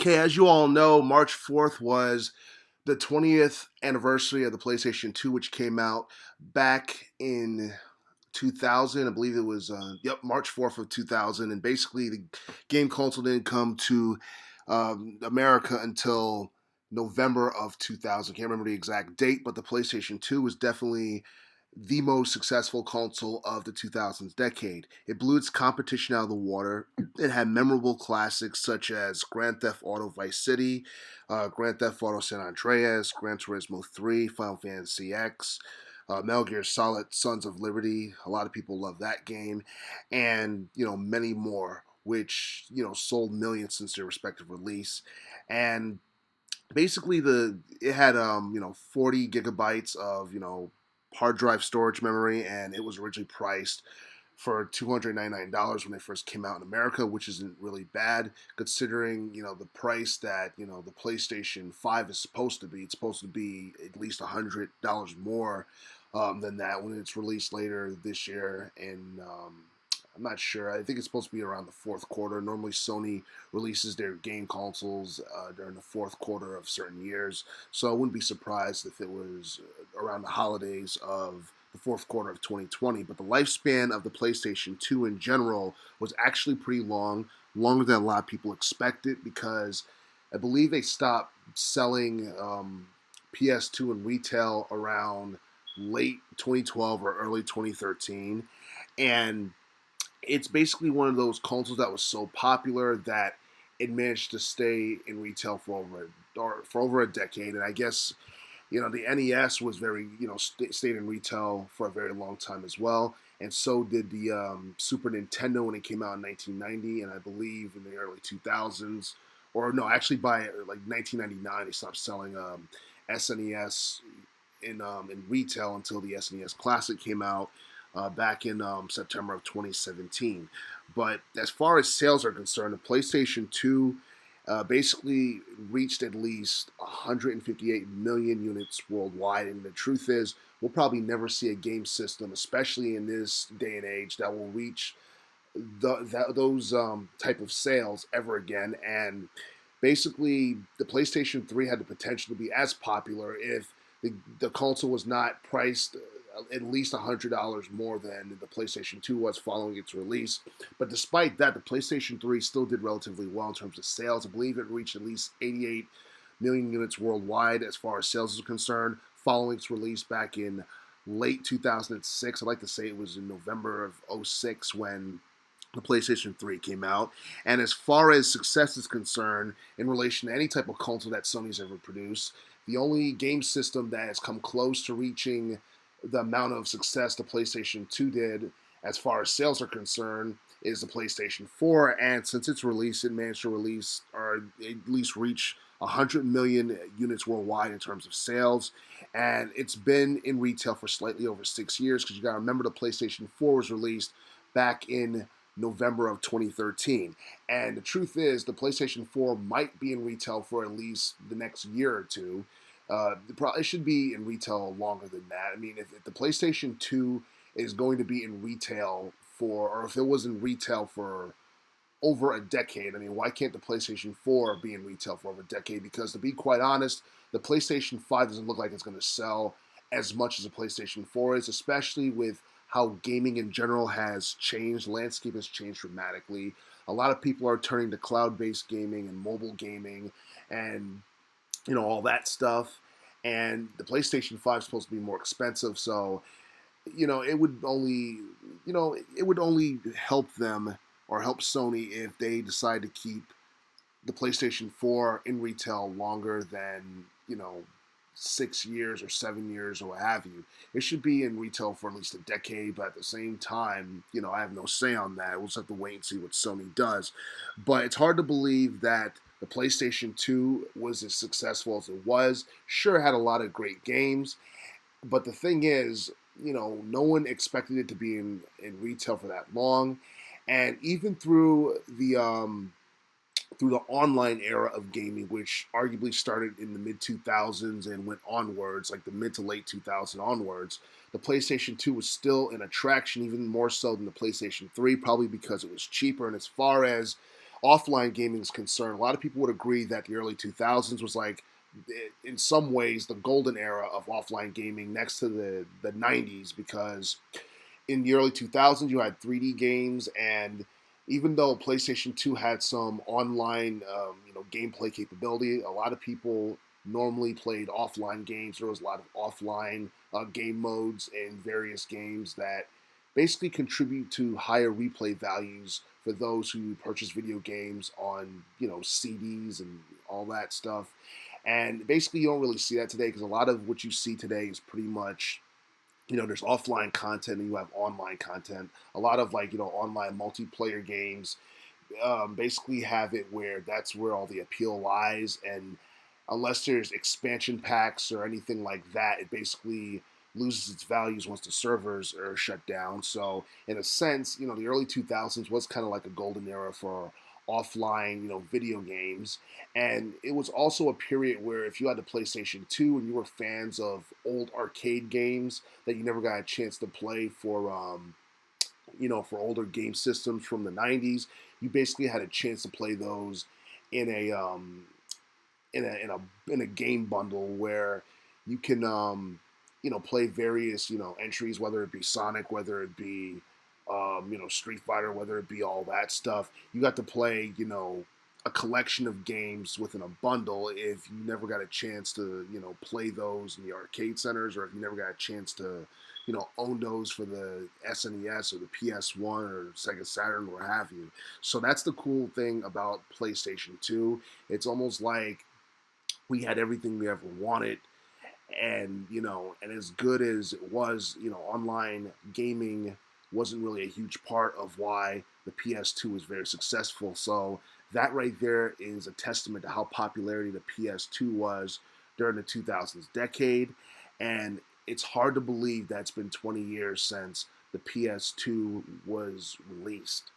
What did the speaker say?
Okay, as you all know, March 4th was the 20th anniversary of the PlayStation 2, which came out back in 2000. I believe it was, March 4th of 2000. And basically, the game console didn't come to America until November of 2000. Can't remember the exact date, but the PlayStation 2 was definitely the most successful console of the 2000s decade. It blew its competition out of the water. It had memorable classics such as Grand Theft Auto Vice City, Grand Theft Auto San Andreas, Gran Turismo 3, Final Fantasy X, Metal Gear Solid Sons of Liberty. A lot of people love that game, and many more, which sold millions since their respective release. And basically, it had 40 gigabytes of hard drive storage memory, and it was originally priced for $299 when they first came out in America, which isn't really bad considering the price that the PlayStation 5 is supposed to be. It's supposed to be at least $100 more than that when it's released later this year. And I'm not sure. I think it's supposed to be around the fourth quarter. Normally, Sony releases their game consoles during the fourth quarter of certain years, so I wouldn't be surprised if it was around the holidays of the fourth quarter of 2020. But the lifespan of the PlayStation 2 in general was actually pretty long, longer than a lot of people expected, because I believe they stopped selling PS2 in retail around late 2012 or early 2013, and it's basically one of those consoles that was so popular that it managed to stay in retail for over a decade. And I guess the NES was very stayed in retail for a very long time as well, and so did the Super Nintendo when it came out in 1990, and I believe in the early 2000s, or no, actually by like 1999 they stopped selling SNES in retail until the SNES Classic came out back in September of 2017. But as far as sales are concerned, the PlayStation 2 basically reached at least 158 million units worldwide. And the truth is, we'll probably never see a game system, especially in this day and age, that will reach those type of sales ever again. And basically, the PlayStation 3 had the potential to be as popular if the console was not priced at least $100 more than the PlayStation 2 was following its release. But despite that, the PlayStation 3 still did relatively well in terms of sales. I believe it reached at least 88 million units worldwide as far as sales is concerned, following its release back in late 2006. I'd like to say it was in November of '06 when the PlayStation 3 came out. And as far as success is concerned, in relation to any type of console that Sony's ever produced, the only game system that has come close to reaching the amount of success the PlayStation 2 did as far as sales are concerned is the PlayStation 4. And since its release, it managed to release or at least reach 100 million units worldwide in terms of sales. And it's been in retail for slightly over 6 years, because you got to remember the PlayStation 4 was released back in November of 2013. And the truth is, the PlayStation 4 might be in retail for at least the next year or two. It should be in retail longer than that. I mean, if the PlayStation 2 is going to be in retail or if it was in retail for over a decade, I mean, why can't the PlayStation 4 be in retail for over a decade? Because to be quite honest, the PlayStation 5 doesn't look like it's going to sell as much as the PlayStation 4 is, especially with how gaming in general has changed. The landscape has changed dramatically. A lot of people are turning to cloud-based gaming and mobile gaming and all that stuff. And the PlayStation 5 is supposed to be more expensive, so it would only help them or help Sony if they decide to keep the PlayStation 4 in retail longer than 6 years or 7 years or what have you. It should be in retail for at least a decade, but at the same time, I have no say on that. We'll just have to wait and see what Sony does. But it's hard to believe that the PlayStation 2 was as successful as it was. Sure, it had a lot of great games, but the thing is, no one expected it to be in retail for that long. And even through the online era of gaming, which arguably started in the mid 2000s and went onwards, like the mid to late 2000s onwards, the PlayStation 2 was still an attraction, even more so than the PlayStation 3, probably because it was cheaper. And as far as offline gaming is concerned, a lot of people would agree that the early 2000s was like, in some ways, the golden era of offline gaming next to the 90s, because in the early 2000s, you had 3D games, and even though PlayStation 2 had some online, gameplay capability, a lot of people normally played offline games. There was a lot of offline game modes in various games that basically contribute to higher replay values for those who purchase video games on, CDs and all that stuff. And basically, you don't really see that today, because a lot of what you see today is pretty much, there's offline content and you have online content. A lot of, like, online multiplayer games basically have it where that's where all the appeal lies. And unless there's expansion packs or anything like that, it basically loses its values once the servers are shut down. So in a sense, the early 2000s was kind of like a golden era for offline, video games. And it was also a period where if you had the PlayStation 2 and you were fans of old arcade games that you never got a chance to play for older game systems from the 90s, you basically had a chance to play those in a game bundle where you can play various entries, whether it be Sonic, whether it be Street Fighter, whether it be all that stuff. You got to play a collection of games within a bundle if you never got a chance to play those in the arcade centers, or if you never got a chance to own those for the SNES or the PS1 or Sega Saturn or what have you. So that's the cool thing about PlayStation 2. It's almost like we had everything we ever wanted. And and as good as it was, online gaming wasn't really a huge part of why the PS2 was very successful. So that right there is a testament to how popularity the PS2 was during the 2000s decade. And it's hard to believe that it's been 20 years since the PS2 was released.